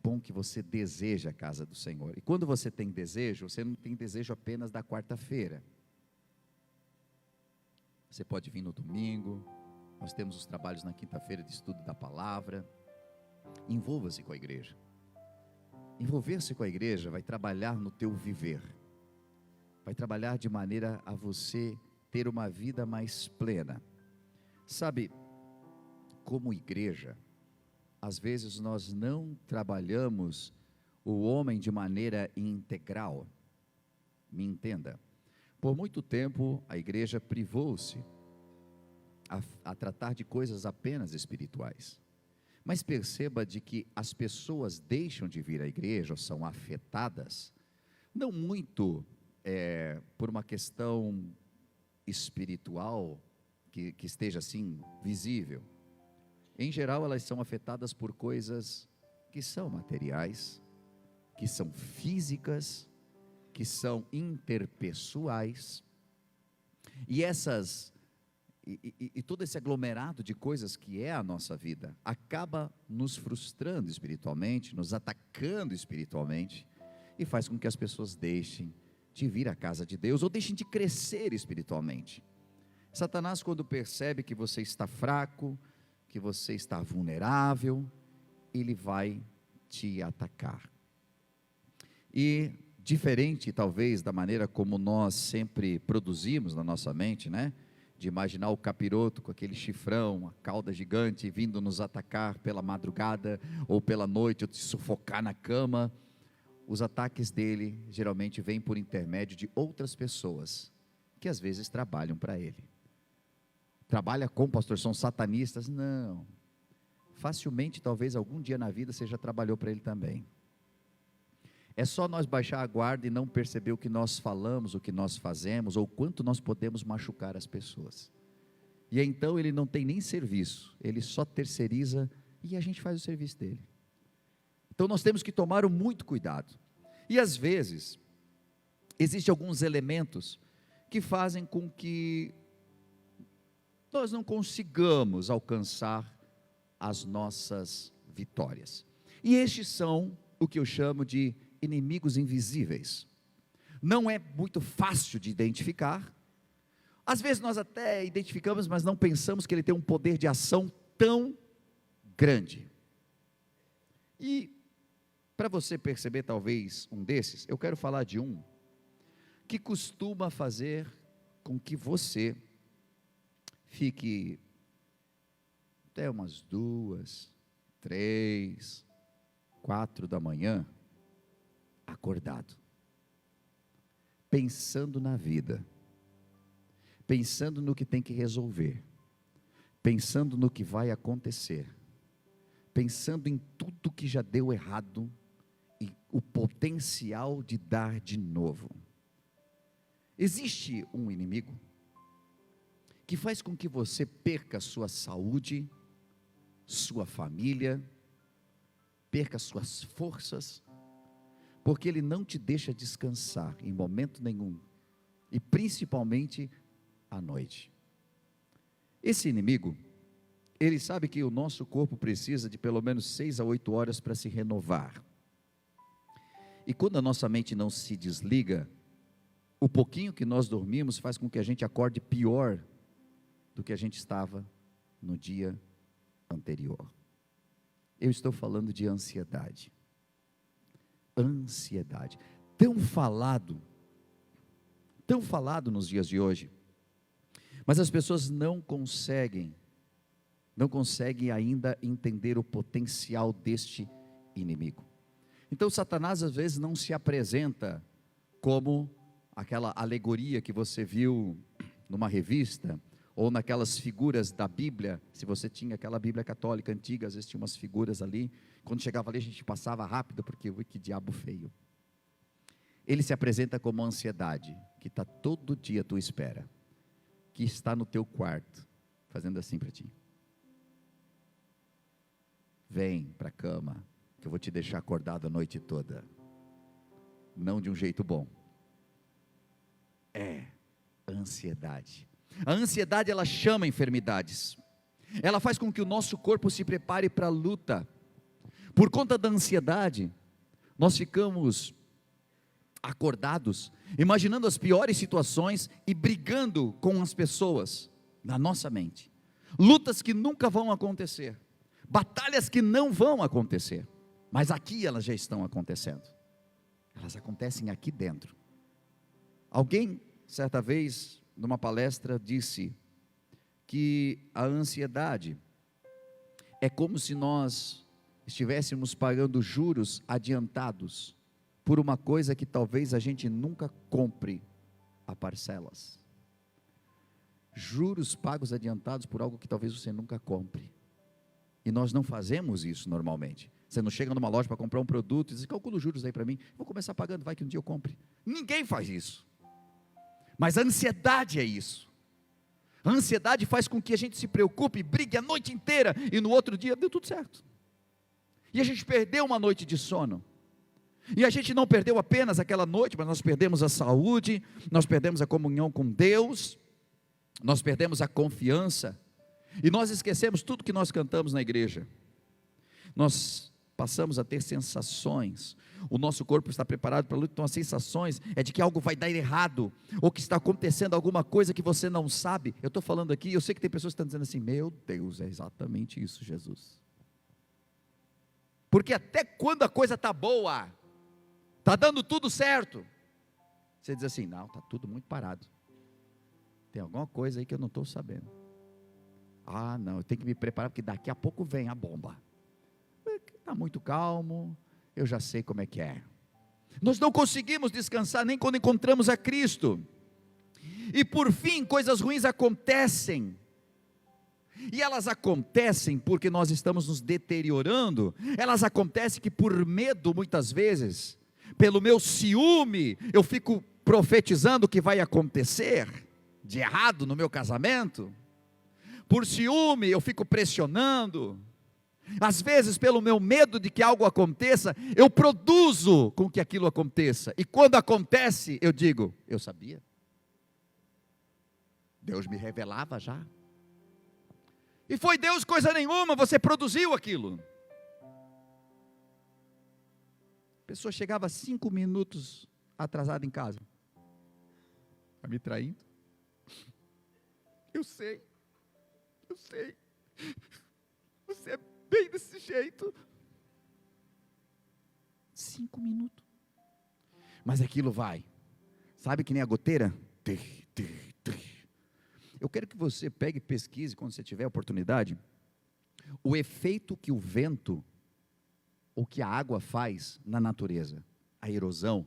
bom que você deseja a casa do Senhor. E quando você tem desejo, você não tem desejo apenas da quarta-feira. Você pode vir no domingo, nós temos os trabalhos na quinta-feira de estudo da palavra. Envolva-se com a igreja. Envolver-se com a igreja vai trabalhar no teu viver. Vai trabalhar de maneira a você ter uma vida mais plena. Sabe, como igreja, às vezes nós não trabalhamos o homem de maneira integral. Me entenda. Por muito tempo a igreja privou-se a tratar de coisas apenas espirituais. Mas perceba de que as pessoas deixam de vir à igreja, ou são afetadas, não muito por uma questão espiritual que esteja assim visível. Em geral elas são afetadas por coisas que são materiais, que são físicas, que são interpessoais, e todo esse aglomerado de coisas que é a nossa vida, acaba nos frustrando espiritualmente, nos atacando espiritualmente, e faz com que as pessoas deixem de vir à casa de Deus, ou deixem de crescer espiritualmente. Satanás, quando percebe que você está fraco, que você está vulnerável, ele vai te atacar. E diferente talvez da maneira como nós sempre produzimos na nossa mente, né? De imaginar o capiroto com aquele chifrão, a cauda gigante vindo nos atacar pela madrugada ou pela noite, ou te sufocar na cama. Os ataques dele geralmente vêm por intermédio de outras pessoas que às vezes trabalham para ele. Trabalha com, pastor, são satanistas? Não. Facilmente, talvez algum dia na vida você já trabalhou para ele também. É só nós baixar a guarda e não perceber o que nós falamos, o que nós fazemos, ou quanto nós podemos machucar as pessoas. E então ele não tem nem serviço, ele só terceiriza e a gente faz o serviço dele. Então nós temos que tomar muito cuidado. E às vezes, existem alguns elementos que fazem com que nós não consigamos alcançar as nossas vitórias. E estes são o que eu chamo de inimigos invisíveis. Não é muito fácil de identificar. Às vezes nós até identificamos, mas não pensamos que ele tem um poder de ação tão grande. E para você perceber talvez um desses, eu quero falar de um que costuma fazer com que você fique até umas 2, 3, 4 da manhã acordado, pensando na vida, pensando no que tem que resolver, pensando no que vai acontecer, pensando em tudo que já deu errado e o potencial de dar de novo. Existe um inimigo que faz com que você perca sua saúde, sua família, perca suas forças, porque ele não te deixa descansar em momento nenhum, e principalmente à noite. Esse inimigo, ele sabe que o nosso corpo precisa de pelo menos 6 a 8 horas para se renovar, e quando a nossa mente não se desliga, o pouquinho que nós dormimos faz com que a gente acorde pior do que a gente estava no dia anterior. Eu estou falando de ansiedade. Ansiedade, tão falado nos dias de hoje, mas as pessoas não conseguem ainda entender o potencial deste inimigo. Então Satanás às vezes não se apresenta como aquela alegoria que você viu numa revista, ou naquelas figuras da Bíblia. Se você tinha aquela Bíblia católica antiga, às vezes tinha umas figuras ali, quando chegava ali a gente passava rápido, porque que diabo feio. Ele se apresenta como ansiedade, que está todo dia à tua espera, que está no teu quarto, fazendo assim para ti. Vem para a cama, que eu vou te deixar acordado a noite toda. Não de um jeito bom. É ansiedade. A ansiedade, ela chama enfermidades. Ela faz com que o nosso corpo se prepare para a luta. Por conta da ansiedade, nós ficamos acordados, imaginando as piores situações e brigando com as pessoas na nossa mente. Lutas que nunca vão acontecer, batalhas que não vão acontecer, mas aqui elas já estão acontecendo. Elas acontecem aqui dentro. Alguém, certa vez, numa palestra, disse que a ansiedade é como se nós estivéssemos pagando juros adiantados por uma coisa que talvez a gente nunca compre a parcelas. Juros pagos adiantados por algo que talvez você nunca compre. E nós não fazemos isso normalmente. Você não chega numa loja para comprar um produto e diz: calcula os juros aí para mim, vou começar pagando, vai que um dia eu compre. Ninguém faz isso. Mas a ansiedade é isso. A ansiedade faz com que a gente se preocupe, brigue a noite inteira e no outro dia deu tudo certo. E a gente perdeu uma noite de sono. E a gente não perdeu apenas aquela noite, mas nós perdemos a saúde, nós perdemos a comunhão com Deus, nós perdemos a confiança, e nós esquecemos tudo que nós cantamos na igreja. Nós passamos a ter sensações, o nosso corpo está preparado para a luta, então as sensações é de que algo vai dar errado, ou que está acontecendo alguma coisa que você não sabe. Eu estou falando aqui, eu sei que tem pessoas que estão dizendo assim: meu Deus, é exatamente isso, Jesus. Porque até quando a coisa está boa, está dando tudo certo, você diz assim: não, está tudo muito parado, tem alguma coisa aí que eu não estou sabendo. Ah não, eu tenho que me preparar, porque daqui a pouco vem a bomba. Está muito calmo, eu já sei como é que é. Nós não conseguimos descansar nem quando encontramos a Cristo. E por fim, coisas ruins acontecem. E elas acontecem porque nós estamos nos deteriorando. Elas acontecem que por medo, muitas vezes, pelo meu ciúme, eu fico profetizando o que vai acontecer de errado no meu casamento. Por ciúme, eu fico pressionando. Às vezes, pelo meu medo de que algo aconteça, eu produzo com que aquilo aconteça. E quando acontece, eu digo: eu sabia. Deus me revelava já. E foi Deus coisa nenhuma, você produziu aquilo. A pessoa chegava 5 minutos atrasada em casa. Está me traindo? Eu sei. Você é bem desse jeito. 5 minutos. Mas aquilo vai. Sabe que nem a goteira? Eu quero que você pegue e pesquise, quando você tiver oportunidade, o efeito que o vento ou que a água faz na natureza. A erosão.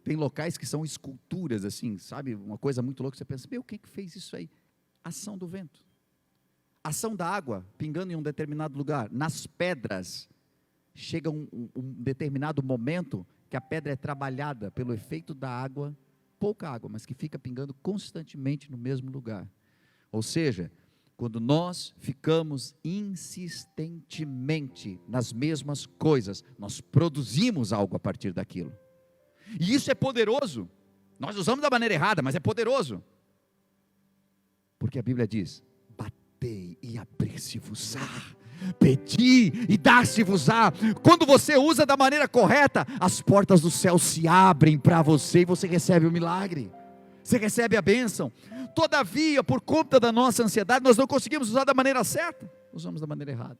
Tem locais que são esculturas assim, sabe? Uma coisa muito louca. Você pensa: meu, quem que fez isso aí? Ação do vento. Ação da água pingando em um determinado lugar. Nas pedras, chega um determinado momento que a pedra é trabalhada pelo efeito da água, pouca água, mas que fica pingando constantemente no mesmo lugar. Ou seja, quando nós ficamos insistentemente nas mesmas coisas, nós produzimos algo a partir daquilo. E isso é poderoso. Nós usamos da maneira errada, mas é poderoso. Porque a Bíblia diz: batei e abrir-se-vos-á, pedi e dar-se-vos-á. Quando você usa da maneira correta, as portas do céu se abrem para você e você recebe o milagre, você recebe a bênção. Todavia, por conta da nossa ansiedade, nós não conseguimos usar da maneira certa, usamos da maneira errada.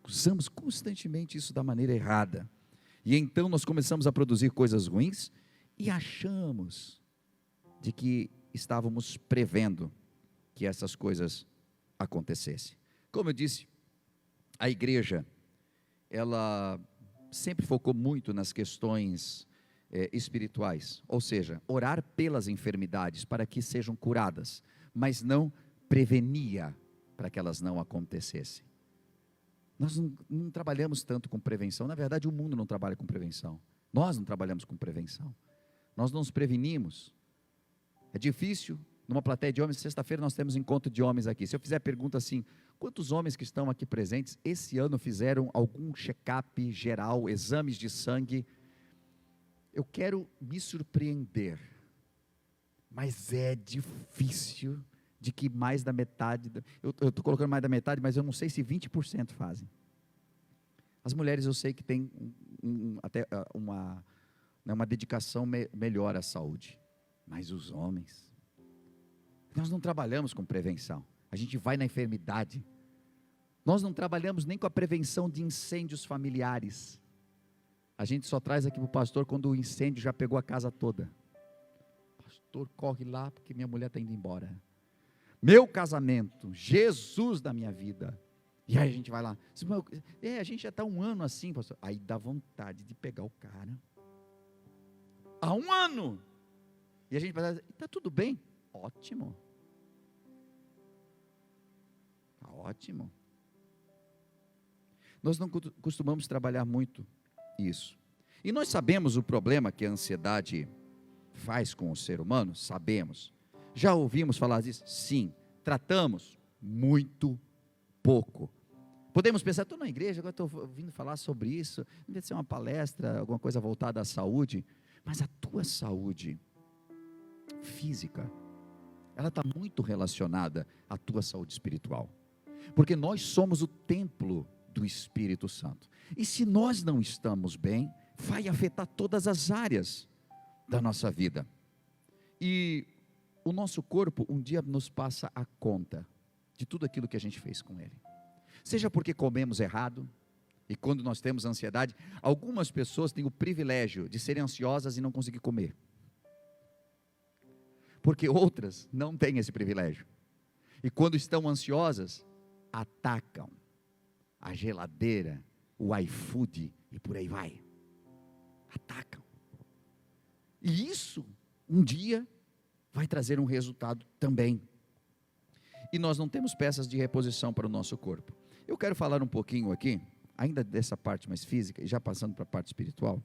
Usamos constantemente isso da maneira errada, e então nós começamos a produzir coisas ruins e achamos de que estávamos prevendo que essas coisas acontecessem. Como eu disse, a igreja, ela sempre focou muito nas questões espirituais, ou seja, orar pelas enfermidades para que sejam curadas, mas não prevenia para que elas não acontecessem. Nós não trabalhamos tanto com prevenção. Na verdade, o mundo não trabalha com prevenção. Nós não trabalhamos com prevenção. Nós não nos prevenimos. É difícil. Numa plateia de homens, sexta-feira nós temos encontro de homens aqui. Se eu fizer a pergunta assim: quantos homens que estão aqui presentes esse ano fizeram algum check-up geral, exames de sangue? Eu quero me surpreender, mas é difícil de que mais da metade, eu estou colocando mais da metade, mas eu não sei se 20% fazem. As mulheres eu sei que têm até uma dedicação melhor à saúde, mas os homens, nós não trabalhamos com prevenção, a gente vai na enfermidade, nós não trabalhamos nem com a prevenção de incêndios familiares, a gente só traz aqui para o pastor quando o incêndio já pegou a casa toda. Pastor, corre lá porque minha mulher está indo embora. Meu casamento, Jesus da minha vida. E aí a gente vai lá. A gente já está 1 ano assim, pastor. Aí dá vontade de pegar o cara. Há 1 ano. E a gente vai dizer, está tudo bem? Ótimo. Está ótimo. Nós não costumamos trabalhar muito isso. E nós sabemos o problema que a ansiedade faz com o ser humano? Sabemos. Já ouvimos falar disso? Sim. Tratamos muito pouco. Podemos pensar, estou na igreja, agora estou ouvindo falar sobre isso, deve ser uma palestra, alguma coisa voltada à saúde, mas a tua saúde física, ela está muito relacionada à tua saúde espiritual, porque nós somos o templo do Espírito Santo, e se nós não estamos bem, vai afetar todas as áreas da nossa vida, e o nosso corpo um dia nos passa a conta de tudo aquilo que a gente fez com ele, seja porque comemos errado, e quando nós temos ansiedade, algumas pessoas têm o privilégio de serem ansiosas e não conseguir comer, porque outras não têm esse privilégio, e quando estão ansiosas, atacam a geladeira, o iFood, e por aí vai, atacam, e isso, um dia, vai trazer um resultado também, e nós não temos peças de reposição para o nosso corpo. Eu quero falar um pouquinho aqui, ainda dessa parte mais física, e já passando para a parte espiritual,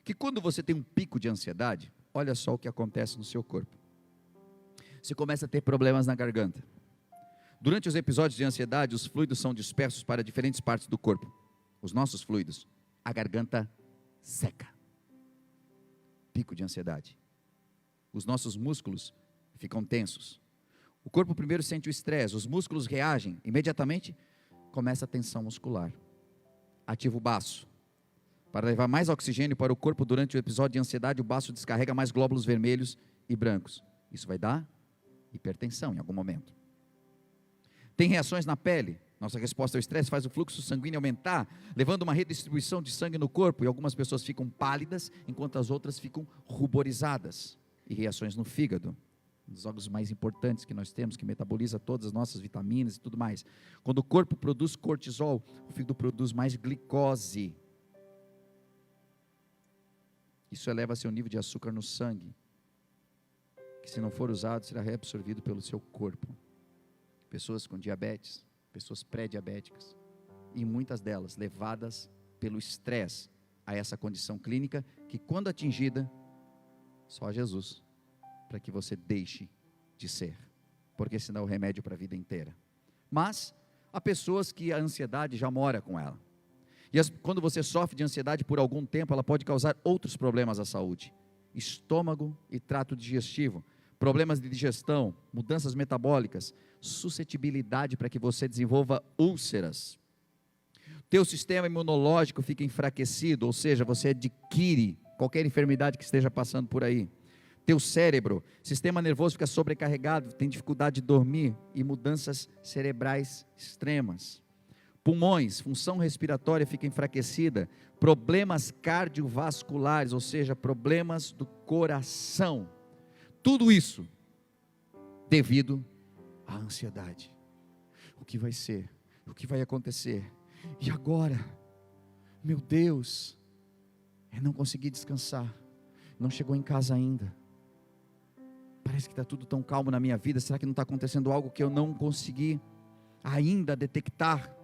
que quando você tem um pico de ansiedade, olha só o que acontece no seu corpo, você começa a ter problemas na garganta, durante os episódios de ansiedade, os fluidos são dispersos para diferentes partes do corpo, os nossos fluidos, a garganta seca, pico de ansiedade, os nossos músculos ficam tensos, o corpo primeiro sente o estresse, os músculos reagem, imediatamente começa a tensão muscular, ativa o baço, para levar mais oxigênio para o corpo durante o episódio de ansiedade, o baço descarrega mais glóbulos vermelhos e brancos, isso vai dar hipertensão em algum momento, tem reações na pele, nossa resposta ao estresse faz o fluxo sanguíneo aumentar, levando uma redistribuição de sangue no corpo, e algumas pessoas ficam pálidas, enquanto as outras ficam ruborizadas, e reações no fígado, um dos órgãos mais importantes que nós temos, que metaboliza todas as nossas vitaminas e tudo mais. Quando o corpo produz cortisol, o fígado produz mais glicose, isso eleva seu nível de açúcar no sangue, que se não for usado, será reabsorvido pelo seu corpo. Pessoas com diabetes, pessoas pré-diabéticas, e muitas delas levadas pelo estresse a essa condição clínica, que quando atingida, só Jesus, para que você deixe de ser, porque senão é o remédio para a vida inteira. Mas há pessoas que a ansiedade já mora com ela, e quando você sofre de ansiedade por algum tempo, ela pode causar outros problemas à saúde, estômago e trato digestivo, problemas de digestão, mudanças metabólicas, suscetibilidade para que você desenvolva úlceras, teu sistema imunológico fica enfraquecido, ou seja, você adquire qualquer enfermidade que esteja passando por aí, teu cérebro, sistema nervoso fica sobrecarregado, tem dificuldade de dormir, e mudanças cerebrais extremas, pulmões, função respiratória fica enfraquecida, problemas cardiovasculares, ou seja, problemas do coração, tudo isso devido à ansiedade. O que vai ser? O que vai acontecer? E agora? Meu Deus, eu não consegui descansar, não chegou em casa ainda, parece que está tudo tão calmo na minha vida, será que não está acontecendo algo que eu não consegui ainda detectar?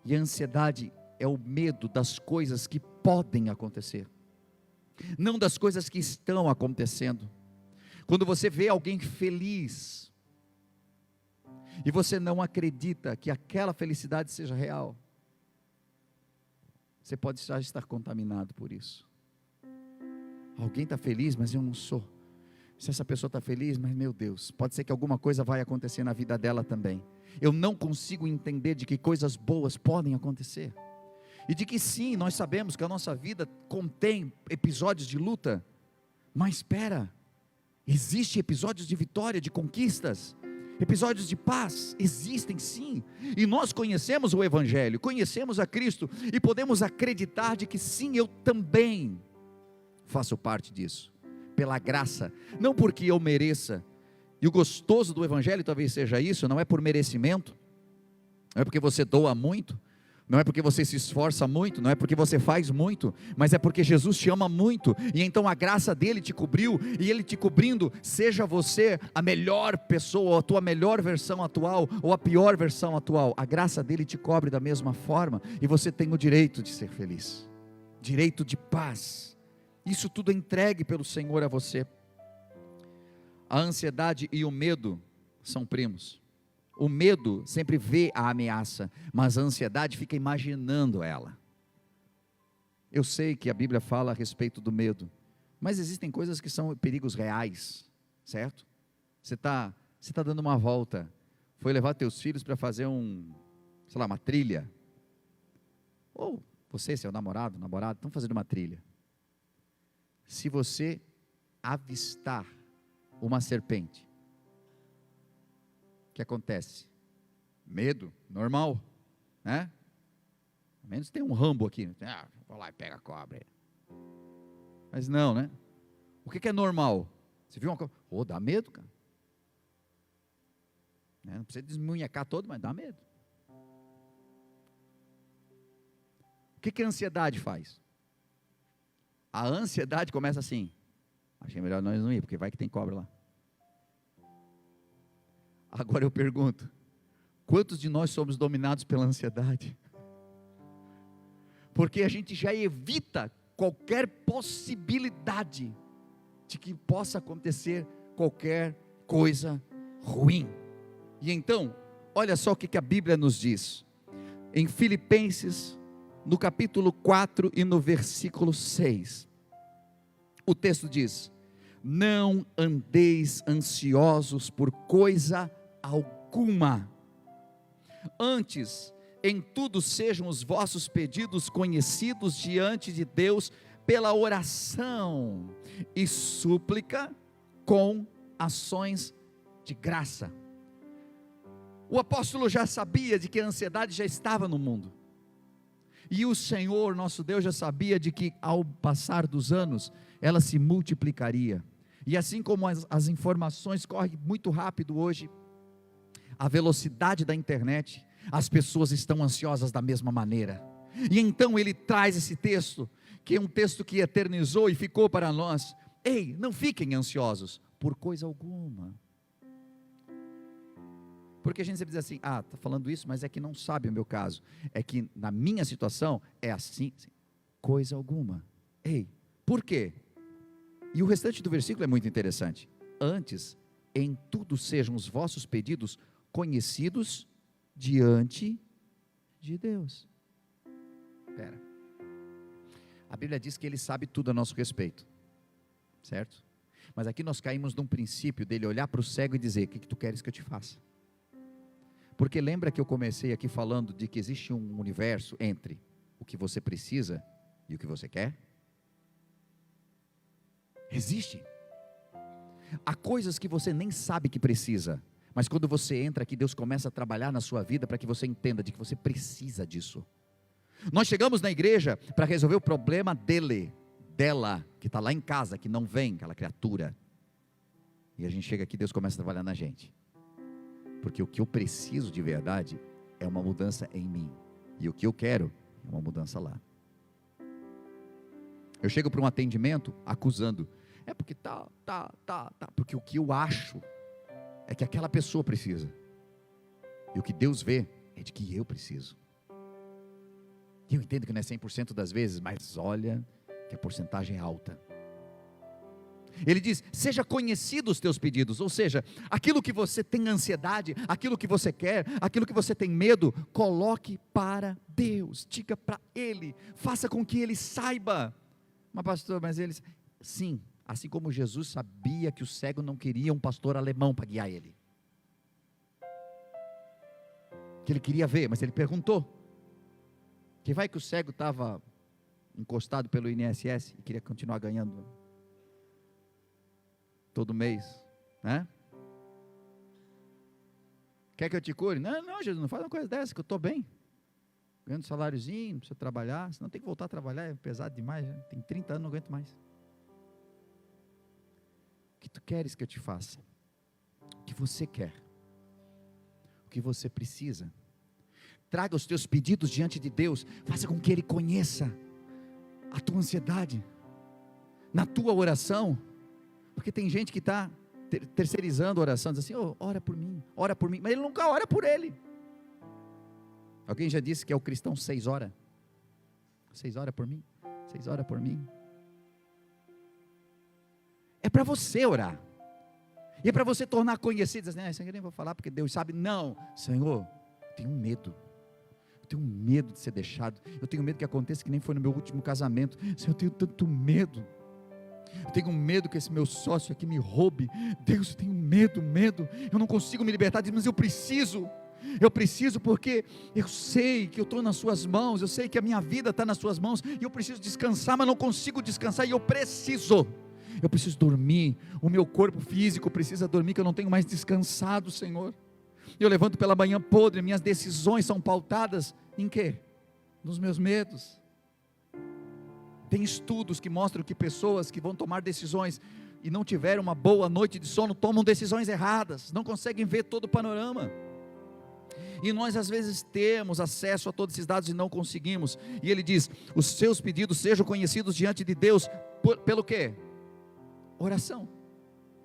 E a ansiedade é o medo das coisas que podem acontecer, não das coisas que estão acontecendo. Quando você vê alguém feliz, e você não acredita que aquela felicidade seja real, você pode já estar contaminado por isso. Alguém está feliz, mas eu não sou. se essa pessoa está feliz, mas meu Deus, pode ser que alguma coisa vai acontecer na vida dela também. Eu não consigo entender de que coisas boas podem acontecer. E de que sim, nós sabemos que a nossa vida contém episódios de luta. Mas espera, existem episódios de vitória, de conquistas, episódios de paz, existem sim. E nós conhecemos o Evangelho, conhecemos a Cristo, e podemos acreditar de que sim, eu também faço parte disso, pela graça, não porque eu mereça. E o gostoso do Evangelho talvez seja isso, não é por merecimento, não é porque você doa muito, não é porque você se esforça muito, não é porque você faz muito, mas é porque Jesus te ama muito, e então a graça dele te cobriu, e ele te cobrindo, seja você a melhor pessoa, ou a tua melhor versão atual, ou a pior versão atual, a graça dele te cobre da mesma forma, e você tem o direito de ser feliz, direito de paz. Isso tudo é entregue pelo Senhor a você. A ansiedade e o medo são primos. O medo sempre vê a ameaça, mas a ansiedade fica imaginando ela. Eu sei que a Bíblia fala a respeito do medo, mas existem coisas que são perigos reais, certo? Você tá dando uma volta, foi levar teus filhos para fazer uma trilha, ou você, seu namorado, estão fazendo uma trilha. Se você avistar uma serpente, o que acontece? Medo, normal, né? Ao menos tem um Rambo aqui, vou lá e pega a cobra. Mas não, né? O que é normal? Você viu uma cobra? Dá medo, cara. Não precisa desmunhecar todo, mas dá medo. O que a ansiedade faz? A ansiedade começa assim: achei melhor nós não ir, porque vai que tem cobra lá. Agora eu pergunto, quantos de nós somos dominados pela ansiedade? Porque a gente já evita qualquer possibilidade de que possa acontecer qualquer coisa ruim. E então, olha só o que a Bíblia nos diz, em Filipenses, no capítulo 4 e no versículo 6, o texto diz: não andeis ansiosos por coisa alguma, antes, em tudo sejam os vossos pedidos conhecidos diante de Deus, pela oração e súplica, com ações de graça. O apóstolo já sabia de que a ansiedade já estava no mundo, e o Senhor, nosso Deus, já sabia de que ao passar dos anos, ela se multiplicaria, e assim como as informações correm muito rápido hoje, a velocidade da internet, as pessoas estão ansiosas da mesma maneira, e então ele traz esse texto, que é um texto que eternizou e ficou para nós: ei, não fiquem ansiosos por coisa alguma. Porque a gente sempre diz assim: está falando isso, mas é que não sabe o meu caso, é que na minha situação é assim, coisa alguma. Ei, por quê? E o restante do versículo é muito interessante: antes, em tudo sejam os vossos pedidos conhecidos diante de Deus. Espera, a Bíblia diz que Ele sabe tudo a nosso respeito, certo? Mas aqui nós caímos num princípio dele olhar para o cego e dizer: o que tu queres que eu te faça? Porque lembra que eu comecei aqui falando de que existe um universo entre o que você precisa e o que você quer? Existe. Há coisas que você nem sabe que precisa, mas quando você entra aqui, Deus começa a trabalhar na sua vida para que você entenda de que você precisa disso. Nós chegamos na igreja para resolver o problema dela, que está lá em casa, que não vem, aquela criatura. E a gente chega aqui, Deus começa a trabalhar na gente. Porque o que eu preciso de verdade é uma mudança em mim, e o que eu quero é uma mudança lá. Eu chego para um atendimento acusando: é porque porque o que eu acho é que aquela pessoa precisa, e o que Deus vê é de que eu preciso. E eu entendo que não é 100% das vezes, mas olha que a porcentagem é alta. Ele diz: seja conhecido os teus pedidos, ou seja, aquilo que você tem ansiedade, aquilo que você quer, aquilo que você tem medo, coloque para Deus, diga para Ele, faça com que Ele saiba. Mas pastor, mas eles, sim, Assim como Jesus sabia que o cego não queria um pastor alemão para guiar ele. Que ele queria ver, mas ele perguntou. Que vai que o cego estava encostado pelo INSS e queria continuar ganhando todo mês, né? Quer que eu te cure? Não, Jesus, não faz uma coisa dessa, que eu estou bem. Ganhando um saláriozinho, não precisa trabalhar, senão tem que voltar a trabalhar, é pesado demais, né? Tem 30 anos, não aguento mais. O que tu queres que eu te faça? O que você quer? O que você precisa? Traga os teus pedidos diante de Deus, faça com que Ele conheça a tua ansiedade, na tua oração, porque tem gente que está terceirizando a oração, diz assim, oh, ora por mim, mas ele nunca ora por ele. Alguém já disse que é o cristão 6 horas? 6 horas por mim? 6 horas por mim? É para você orar, e é para você tornar conhecido, assim, Senhor, eu nem vou falar porque Deus sabe. Não, Senhor, eu tenho medo de ser deixado, eu tenho medo que aconteça que nem foi no meu último casamento. Senhor, eu tenho tanto medo, eu tenho medo que esse meu sócio aqui me roube. Deus, eu tenho medo, eu não consigo me libertar disso, mas eu preciso porque eu sei que eu estou nas suas mãos, eu sei que a minha vida está nas suas mãos, e eu preciso descansar, mas não consigo descansar, e eu preciso dormir, o meu corpo físico precisa dormir, que eu não tenho mais descansado, Senhor. Eu levanto pela manhã podre, minhas decisões são pautadas em quê? Nos meus medos. Tem estudos que mostram que pessoas que vão tomar decisões e não tiveram uma boa noite de sono, tomam decisões erradas, não conseguem ver todo o panorama. E nós às vezes temos acesso a todos esses dados e não conseguimos. E ele diz, os seus pedidos sejam conhecidos diante de Deus, pelo quê? Oração,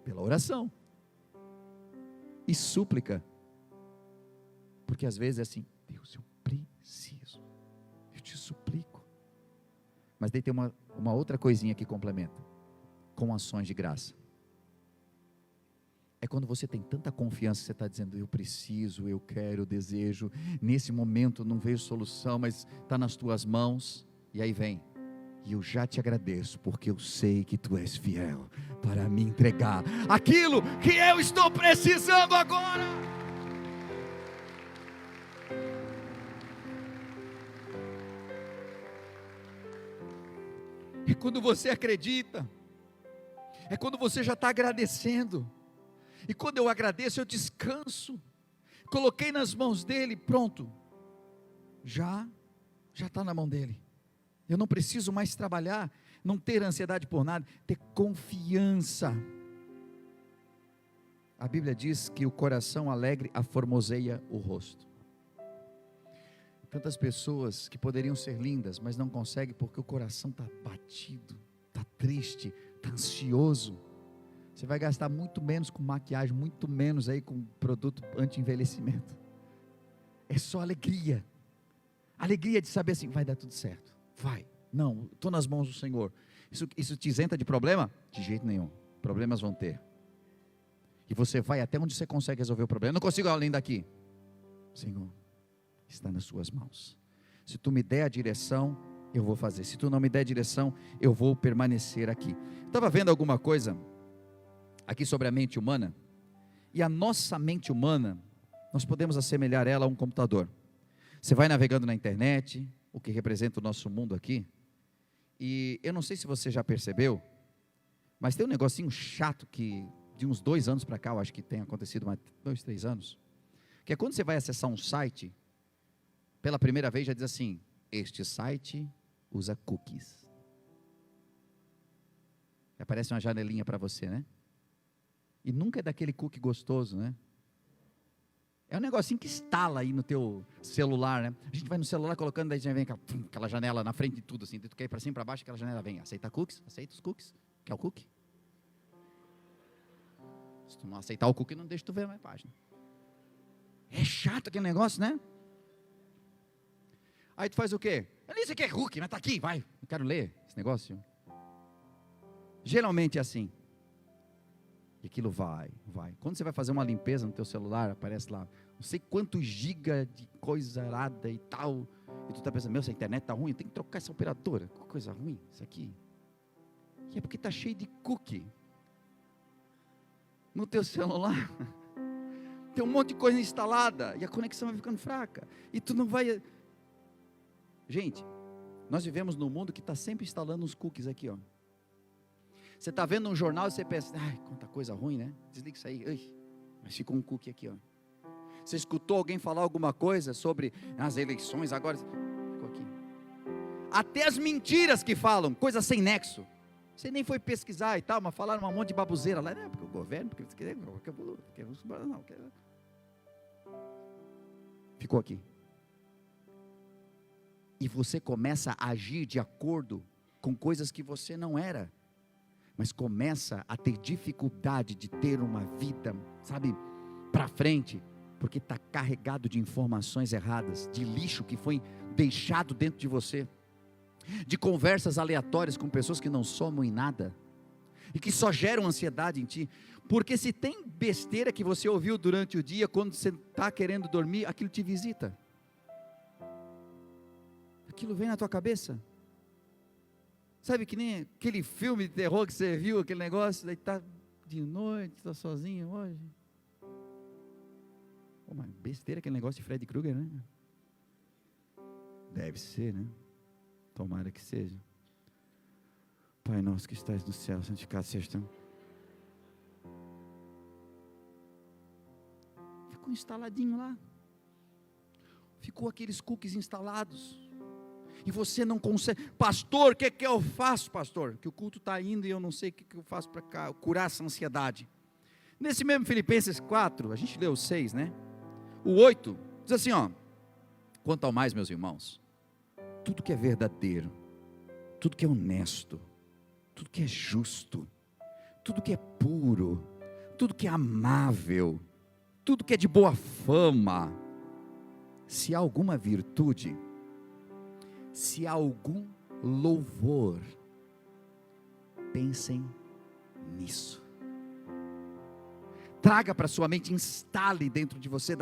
pela oração e súplica. Porque às vezes é assim, Deus, eu preciso, eu te suplico. Mas daí tem uma outra coisinha que complementa, com ações de graça. É quando você tem tanta confiança, que você está dizendo, eu preciso, eu quero, eu desejo, nesse momento não vejo solução, mas está nas tuas mãos, e aí vem, e eu já te agradeço, porque eu sei que tu és fiel, para me entregar aquilo que eu estou precisando agora. É quando você acredita, é quando você já está agradecendo, e quando eu agradeço, eu descanso, coloquei nas mãos dele, pronto, já está na mão dele, eu não preciso mais trabalhar, não ter ansiedade por nada, ter confiança. A Bíblia diz que o coração alegre aformoseia o rosto. Tantas pessoas que poderiam ser lindas, mas não conseguem porque o coração está batido, está triste, está ansioso. Você vai gastar muito menos com maquiagem, muito menos aí com produto anti-envelhecimento. É só alegria. Alegria de saber assim, vai dar tudo certo. Vai. Não, estou nas mãos do Senhor. Isso te isenta de problema? De jeito nenhum. Problemas vão ter. E você vai até onde você consegue resolver o problema. Eu não consigo além daqui. Senhor, está nas suas mãos. Se tu me der a direção, eu vou fazer. Se tu não me der a direção, eu vou permanecer aqui. Estava vendo alguma coisa aqui sobre a mente humana, e a nossa mente humana, nós podemos assemelhar ela a um computador. Você vai navegando na internet, o que representa o nosso mundo aqui, e eu não sei se você já percebeu, mas tem um negocinho chato que de uns 2 anos para cá, eu acho que tem acontecido mais 2, 3 anos, que é quando você vai acessar um site, pela primeira vez já diz assim, este site usa cookies. Aparece uma janelinha para você, né? E nunca é daquele cookie gostoso, né? É um negocinho que instala aí no teu celular, né? A gente vai no celular colocando, daí já vem aquela janela na frente de tudo, assim, tu quer ir para cima e para baixo, aquela janela vem, aceita cookies? Aceita os cookies? Quer o cookie? Se tu não aceitar o cookie, não deixa tu ver mais a página. É chato aquele negócio, né? Aí tu faz o quê? Eu nem sei o que é cookie, mas tá aqui, vai, eu quero ler esse negócio. Geralmente é assim. E aquilo vai. Quando você vai fazer uma limpeza no teu celular, aparece lá, não sei quantos giga de coisa arada e tal, e tu está pensando, meu, essa internet está ruim, tem que trocar essa operadora, que coisa ruim, isso aqui. E é porque está cheio de cookie no teu celular. Tem um monte de coisa instalada e a conexão vai ficando fraca. E tu não vai... Gente, nós vivemos num mundo que está sempre instalando uns cookies aqui, ó. Você está vendo um jornal e você pensa, ai, quanta coisa ruim, né? Desliga isso aí. Ai, mas ficou um cookie aqui, ó. Você escutou alguém falar alguma coisa sobre as eleições agora? Ficou aqui. Até as mentiras que falam, coisa sem nexo. Você nem foi pesquisar e tal, mas falaram um monte de baboseira lá, né? Porque o governo, porque não, ficou aqui. E você começa a agir de acordo com coisas que você não era, mas começa a ter dificuldade de ter uma vida, sabe, para frente, porque está carregado de informações erradas, de lixo que foi deixado dentro de você, de conversas aleatórias com pessoas que não somam em nada, e que só geram ansiedade em ti, porque se tem besteira que você ouviu durante o dia, quando você está querendo dormir, aquilo te visita, aquilo vem na tua cabeça, sabe que nem aquele filme de terror que você viu, aquele negócio, daí está de noite, está sozinho hoje, uma besteira aquele negócio de Freddy Krueger, né? Deve ser, né? Tomara que seja. Pai nosso que estás no céu, santificado seja teu. Ficou instaladinho lá. Ficou aqueles cookies instalados. E você não consegue. Pastor, o que eu faço, pastor? Que o culto está indo e eu não sei o que eu faço para curar essa ansiedade. Nesse mesmo Filipenses 4, a gente leu 6, né? O 8, diz assim, ó. Quanto ao mais, meus irmãos, tudo que é verdadeiro, tudo que é honesto, tudo que é justo, tudo que é puro, tudo que é amável, tudo que é de boa fama, se há alguma virtude, se há algum louvor, pensem nisso. Traga para sua mente, instale dentro de você,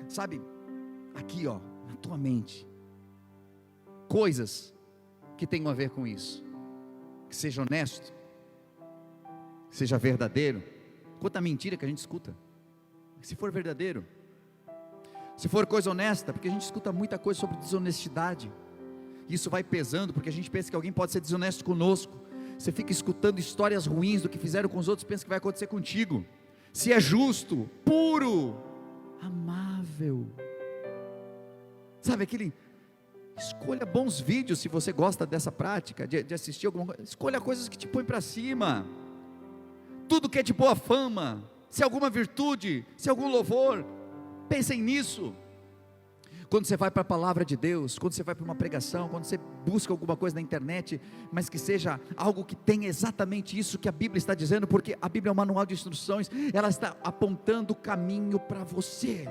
sabe, aqui ó, na tua mente, coisas que tenham a ver com isso, que seja honesto, que seja verdadeiro. Quanta mentira que a gente escuta, se for verdadeiro, se for coisa honesta, porque a gente escuta muita coisa sobre desonestidade, isso vai pesando, porque a gente pensa que alguém pode ser desonesto conosco, você fica escutando histórias ruins do que fizeram com os outros, pensa que vai acontecer contigo. Se é justo, puro, amável, sabe aquele, escolha bons vídeos, se você gosta dessa prática, de assistir alguma coisa, escolha coisas que te põem para cima, tudo que é de boa fama, se alguma virtude, se algum louvor, pensem nisso. Quando você vai para a palavra de Deus, quando você vai para uma pregação, quando você busca alguma coisa na internet, mas que seja algo que tenha exatamente isso que a Bíblia está dizendo, porque a Bíblia é um manual de instruções, ela está apontando o caminho para você.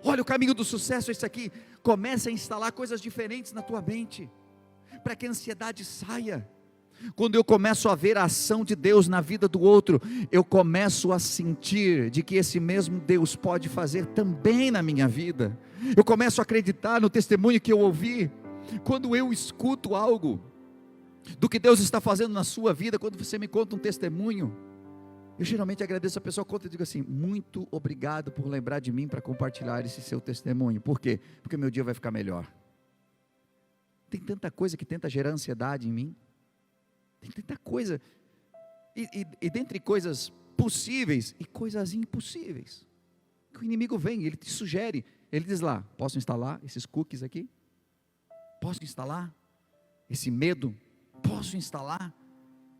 Olha, o caminho do sucesso é isso aqui. Comece a instalar coisas diferentes na tua mente, para que a ansiedade saia. Quando eu começo a ver a ação de Deus na vida do outro, eu começo a sentir de que esse mesmo Deus pode fazer também na minha vida. Eu começo a acreditar no testemunho que eu ouvi. Quando eu escuto algo do que Deus está fazendo na sua vida, quando você me conta um testemunho, eu geralmente agradeço a pessoa, conta e digo assim, muito obrigado por lembrar de mim para compartilhar esse seu testemunho. Por quê? Porque meu dia vai ficar melhor. Tem tanta coisa que tenta gerar ansiedade em mim, tem tanta coisa, e dentre coisas possíveis e coisas impossíveis, que o inimigo vem, ele te sugere, ele diz lá, posso instalar esses cookies aqui? Posso instalar esse medo? Posso instalar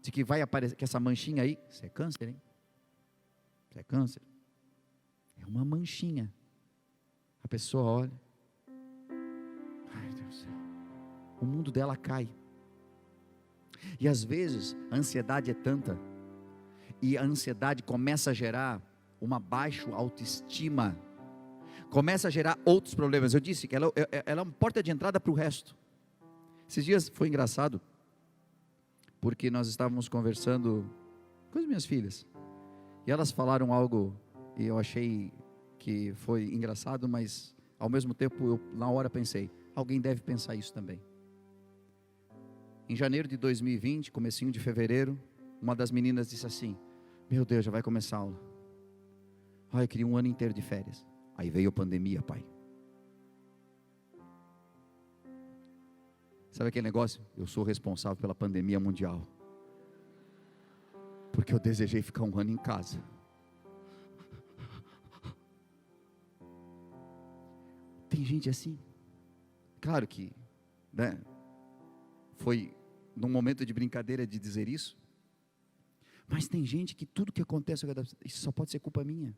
de que vai aparecer, que essa manchinha aí, isso é câncer, hein? Isso é câncer, é uma manchinha, a pessoa olha, ai Deus do céu, o mundo dela cai. E às vezes a ansiedade é tanta, e a ansiedade começa a gerar uma baixa autoestima, começa a gerar outros problemas. Eu disse que ela é uma porta de entrada para o resto. Esses dias foi engraçado, porque nós estávamos conversando com as minhas filhas, e elas falaram algo, e eu achei que foi engraçado, mas ao mesmo tempo eu na hora pensei, alguém deve pensar isso também. Em janeiro de 2020, comecinho de fevereiro, uma das meninas disse assim: meu Deus, já vai começar a aula. Ai, eu queria um ano inteiro de férias. Aí veio a pandemia, pai. Sabe aquele negócio? Eu sou responsável pela pandemia mundial, porque eu desejei ficar um ano em casa. Tem gente assim. Claro que, né, foi num momento de brincadeira de dizer isso, mas tem gente que tudo que acontece, isso só pode ser culpa minha.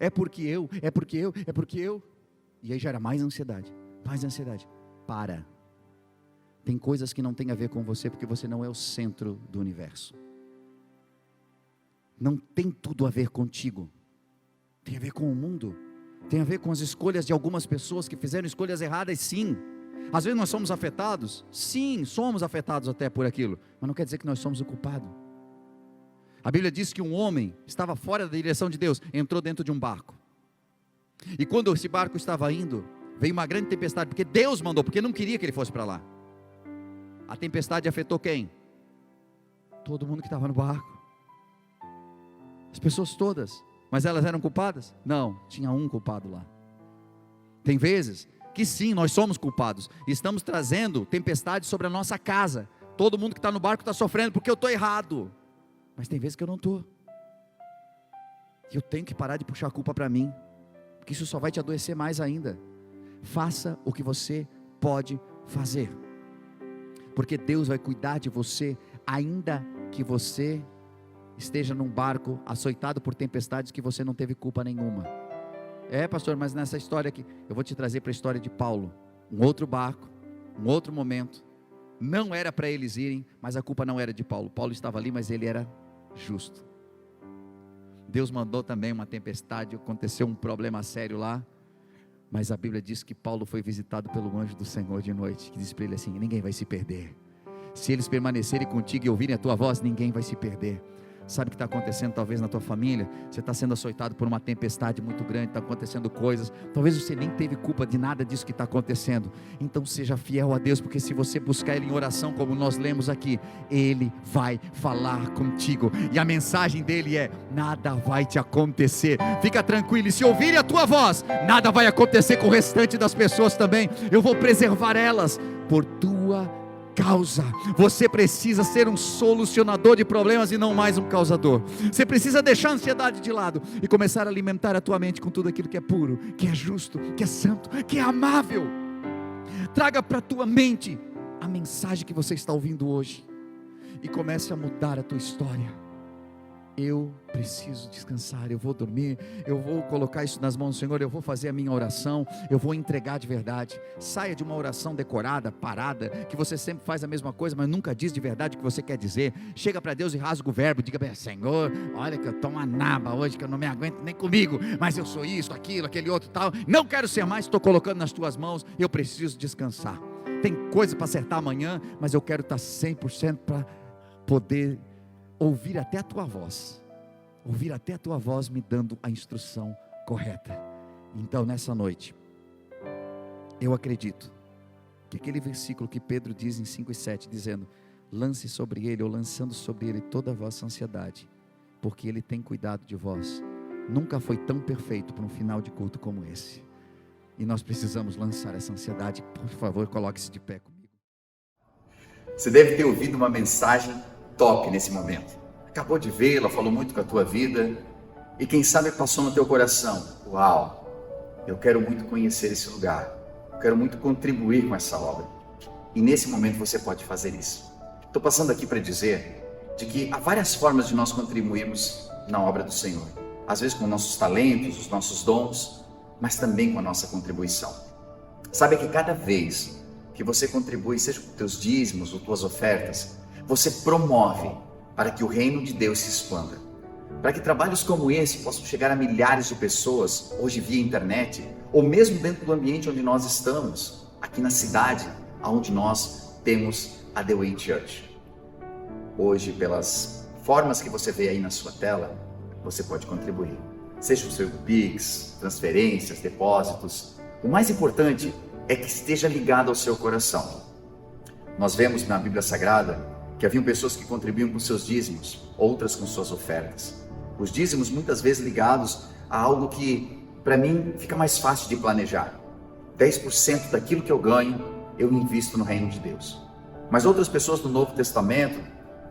É porque eu. E aí gera mais ansiedade. Para. Tem coisas que não tem a ver com você, porque você não é o centro do universo. Não tem tudo a ver contigo. Tem a ver com o mundo. Tem a ver com as escolhas de algumas pessoas que fizeram escolhas erradas, sim. Às vezes nós somos afetados. Sim, somos afetados até por aquilo. Mas não quer dizer que nós somos o culpado. A Bíblia diz que um homem estava fora da direção de Deus, entrou dentro de um barco. E quando esse barco estava indo, veio uma grande tempestade, porque Deus mandou, porque não queria que ele fosse para lá. A tempestade afetou quem? Todo mundo que estava no barco. As pessoas todas. Mas elas eram culpadas? Não, tinha um culpado lá. Tem vezes que sim, nós somos culpados. Estamos trazendo tempestade sobre a nossa casa. Todo mundo que está no barco está sofrendo porque eu estou errado. Mas tem vezes que eu não estou. E eu tenho que parar de puxar a culpa para mim, porque isso só vai te adoecer mais ainda. Faça o que você pode fazer, porque Deus vai cuidar de você, ainda que você esteja num barco açoitado por tempestades que você não teve culpa nenhuma. Pastor, mas nessa história aqui, eu vou te trazer para a história de Paulo. Um outro barco, um outro momento. Não era para eles irem, mas a culpa não era de Paulo. Paulo estava ali, mas ele era justo. Deus mandou também uma tempestade, aconteceu um problema sério lá, mas a Bíblia diz que Paulo foi visitado pelo anjo do Senhor de noite, que disse para ele assim: ninguém vai se perder. Se eles permanecerem contigo e ouvirem a tua voz, ninguém vai se perder. Sabe o que está acontecendo talvez na tua família? Você está sendo açoitado por uma tempestade muito grande, está acontecendo coisas, talvez você nem teve culpa de nada disso que está acontecendo. Então seja fiel a Deus, porque se você buscar Ele em oração, como nós lemos aqui, Ele vai falar contigo, e a mensagem dele é: nada vai te acontecer, fica tranquilo, e se ouvirem a tua voz, nada vai acontecer com o restante das pessoas também. Eu vou preservar elas por tua causa. Você precisa ser um solucionador de problemas e não mais um causador. Você precisa deixar a ansiedade de lado e começar a alimentar a tua mente com tudo aquilo que é puro, que é justo, que é santo, que é amável. Traga para a tua mente a mensagem que você está ouvindo hoje e comece a mudar a tua história. Eu preciso descansar, eu vou dormir, eu vou colocar isso nas mãos do Senhor, eu vou fazer a minha oração, eu vou entregar de verdade. Saia de uma oração decorada, parada, que você sempre faz a mesma coisa, mas nunca diz de verdade o que você quer dizer. Chega para Deus e rasga o verbo, diga: Senhor, olha que eu estou uma naba hoje, que eu não me aguento nem comigo, mas eu sou isso, aquilo, aquele outro tal, não quero ser mais, estou colocando nas tuas mãos, eu preciso descansar. Tem coisa para acertar amanhã, mas eu quero estar 100% para poder ouvir até a tua voz, me dando a instrução correta. Então nessa noite, eu acredito que aquele versículo que Pedro diz em 5:7, dizendo: lance sobre ele, ou lançando sobre ele toda a vossa ansiedade, porque ele tem cuidado de vós. Nunca foi tão perfeito para um final de culto como esse, e nós precisamos lançar essa ansiedade. Por favor, coloque-se de pé comigo. Você deve ter ouvido uma mensagem top nesse momento. Acabou de vê-la, falou muito com a tua vida, e quem sabe passou no teu coração: uau, eu quero muito conhecer esse lugar, eu quero muito contribuir com essa obra. E nesse momento você pode fazer isso. Estou passando aqui para dizer de que há várias formas de nós contribuirmos na obra do Senhor. Às vezes com nossos talentos, os nossos dons, mas também com a nossa contribuição. Sabe que cada vez que você contribui, seja com teus dízimos ou tuas ofertas, você promove para que o reino de Deus se expanda, para que trabalhos como esse possam chegar a milhares de pessoas, hoje via internet, ou mesmo dentro do ambiente onde nós estamos, aqui na cidade, onde nós temos a The Way Church. Hoje, pelas formas que você vê aí na sua tela, você pode contribuir, seja o seu Pix, transferências, depósitos. O mais importante é que esteja ligado ao seu coração. Nós vemos na Bíblia Sagrada que haviam pessoas que contribuíam com seus dízimos, outras com suas ofertas. Os dízimos muitas vezes ligados a algo que, para mim, fica mais fácil de planejar. 10% daquilo que eu ganho, eu invisto no reino de Deus. Mas outras pessoas do Novo Testamento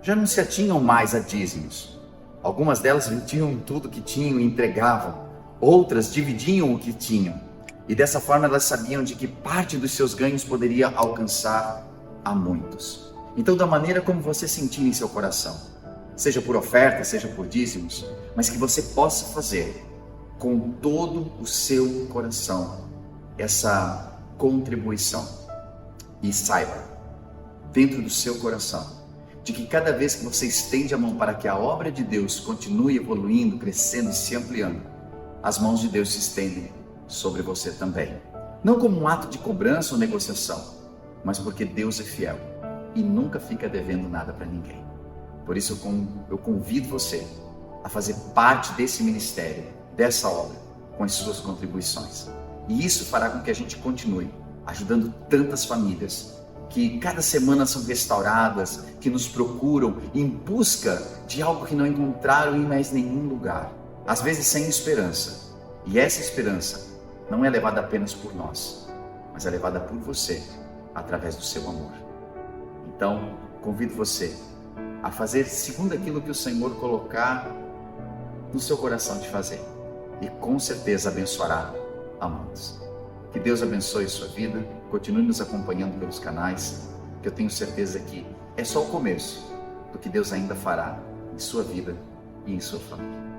já não se atinham mais a dízimos. Algumas delas vendiam tudo que tinham e entregavam. Outras dividiam o que tinham. E dessa forma elas sabiam de que parte dos seus ganhos poderia alcançar a muitos. Então, da maneira como você sentir em seu coração, seja por oferta, seja por dízimos, mas que você possa fazer com todo o seu coração essa contribuição. E saiba, dentro do seu coração, de que cada vez que você estende a mão para que a obra de Deus continue evoluindo, crescendo e se ampliando, as mãos de Deus se estendem sobre você também. Não como um ato de cobrança ou negociação, mas porque Deus é fiel e nunca fica devendo nada para ninguém. Por isso eu convido você a fazer parte desse ministério, dessa obra, com as suas contribuições. E isso fará com que a gente continue ajudando tantas famílias que cada semana são restauradas, que nos procuram em busca de algo que não encontraram em mais nenhum lugar, às vezes sem esperança. E essa esperança não é levada apenas por nós, mas é levada por você, através do seu amor. Então, convido você a fazer segundo aquilo que o Senhor colocar no seu coração de fazer, e com certeza abençoará a muitos. Que Deus abençoe sua vida, continue nos acompanhando pelos canais, que eu tenho certeza que é só o começo do que Deus ainda fará em sua vida e em sua família.